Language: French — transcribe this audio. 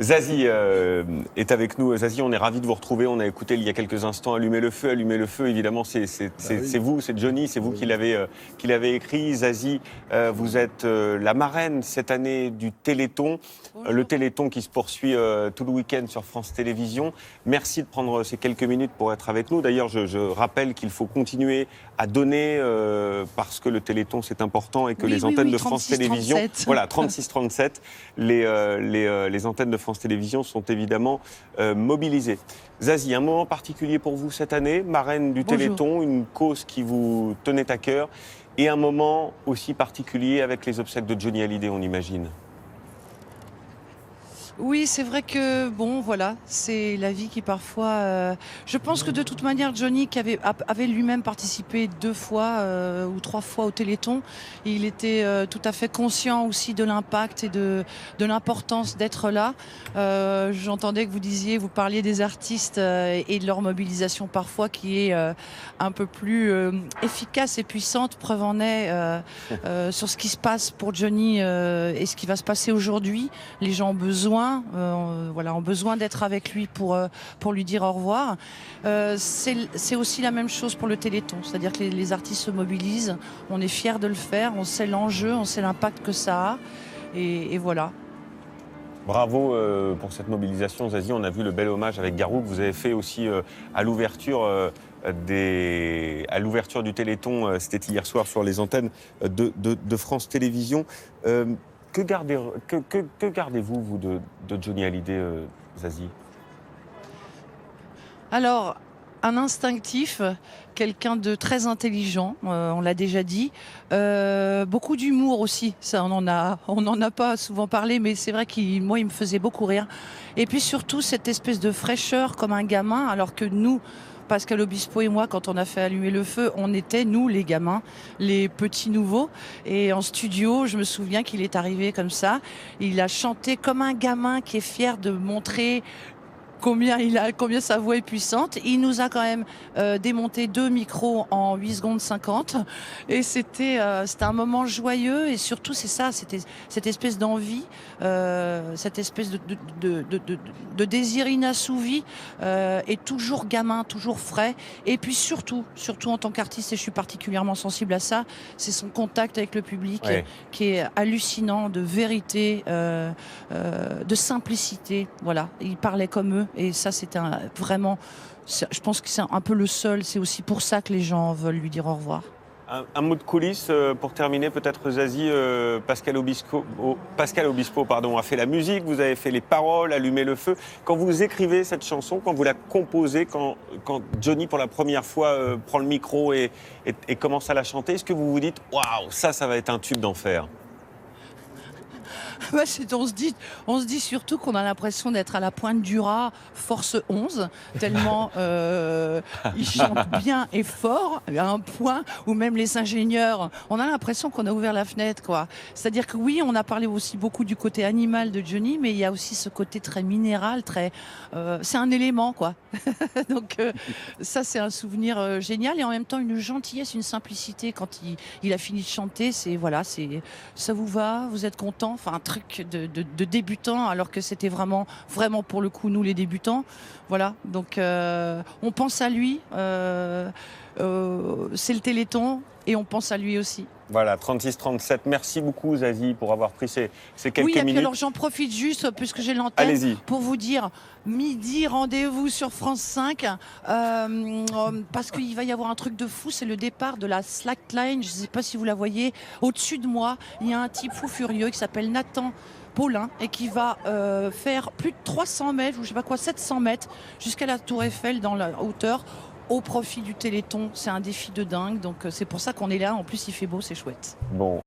Zazie est avec nous. Zazie, on est ravis de vous retrouver. On a écouté il y a quelques instants Allumer le feu. Allumer le feu, évidemment, c'est vous, c'est Johnny, c'est vous qui l'avez écrit. Zazie, vous êtes la marraine cette année du Téléthon. Le Téléthon qui se poursuit tout le week-end sur France Télévisions. Merci de prendre ces quelques minutes pour être avec nous. D'ailleurs, je rappelle qu'il faut continuer à donner parce que le Téléthon, c'est important et que les antennes de France Télévisions... Voilà, 36-37, les antennes de France Télévisions sont évidemment mobilisées. Zazie, un moment particulier pour vous cette année, marraine du Téléthon, une cause qui vous tenait à cœur, et un moment aussi particulier avec les obsèques de Johnny Hallyday, on imagine. Oui, c'est vrai que, bon, voilà, c'est la vie qui parfois... je pense que de toute manière, Johnny, qui avait lui-même participé 2 fois ou 3 fois au Téléthon, il était tout à fait conscient aussi de l'impact et de l'importance d'être là. J'entendais que vous parliez des artistes et de leur mobilisation parfois qui est un peu plus efficace et puissante. Preuve en est sur ce qui se passe pour Johnny et ce qui va se passer aujourd'hui. Les gens ont besoin ont besoin d'être avec lui pour lui dire au revoir. C'est aussi la même chose pour le Téléthon, c'est-à-dire que les artistes se mobilisent, on est fiers de le faire, on sait l'enjeu, on sait l'impact que ça a, et voilà. Bravo pour cette mobilisation, Zazie. On a vu le bel hommage avec Garou que vous avez fait aussi à l'ouverture du Téléthon, c'était hier soir sur les antennes de France Télévisions. Que gardez-vous, vous, de Johnny Hallyday, Zazie ? Alors, un instinctif, quelqu'un de très intelligent, on l'a déjà dit. Beaucoup d'humour aussi, ça on en a pas souvent parlé, mais c'est vrai qu'il me faisait beaucoup rire. Et puis surtout cette espèce de fraîcheur comme un gamin, alors que nous, Pascal Obispo et moi, quand on a fait Allumer le feu, on était, nous, les gamins, les petits nouveaux. Et en studio, je me souviens qu'il est arrivé comme ça. Il a chanté comme un gamin qui est fier de montrer combien sa voix est puissante. Il nous a quand même démonté 2 micros en 8 secondes 50. Et c'était un moment joyeux. Et surtout, c'est ça, c'était cette espèce d'envie, cette espèce de désir inassouvi, et toujours gamin, toujours frais. Et puis surtout en tant qu'artiste, et je suis particulièrement sensible à ça, c'est son contact avec le public, qui est hallucinant, de vérité, de simplicité. Voilà, il parlait comme eux. Et ça, c'était vraiment... Je pense que c'est un peu le seul. C'est aussi pour ça que les gens veulent lui dire au revoir. Un mot de coulisses pour terminer, peut-être, Zazie. Pascal Obispo a fait la musique, vous avez fait les paroles, Allumer le feu. Quand vous écrivez cette chanson, quand vous la composez, quand Johnny, pour la première fois, prend le micro et commence à la chanter, est-ce que vous vous dites « Waouh, ça va être un tube d'enfer » ? On se dit surtout qu'on a l'impression d'être à la pointe du raz, force 11, tellement il chante bien et fort, à un point où même les ingénieurs, on a l'impression qu'on a ouvert la fenêtre, quoi. C'est-à-dire que oui, on a parlé aussi beaucoup du côté animal de Johnny, mais il y a aussi ce côté très minéral, c'est un élément, quoi. Donc ça, c'est un souvenir génial, et en même temps une gentillesse, une simplicité quand il a fini de chanter. Ça vous va, vous êtes content, enfin un truc de débutant, alors que c'était vraiment pour le coup nous les débutants. Voilà, donc on pense à lui, c'est le Téléthon et on pense à lui aussi. Voilà, 36-37. Merci beaucoup, Zazie, pour avoir pris ces quelques minutes. Oui, et puis alors j'en profite juste, puisque j'ai l'antenne, pour vous dire, midi, rendez-vous sur France 5, parce qu'il va y avoir un truc de fou, c'est le départ de la slackline. Je ne sais pas si vous la voyez. Au-dessus de moi, il y a un type fou furieux qui s'appelle Nathan Paulin et qui va faire plus de 300 mètres, ou je sais pas quoi, 700 mètres, jusqu'à la Tour Eiffel dans la hauteur, au profit du Téléthon. C'est un défi de dingue, donc c'est pour ça qu'on est là. En plus, il fait beau, c'est chouette. Bon,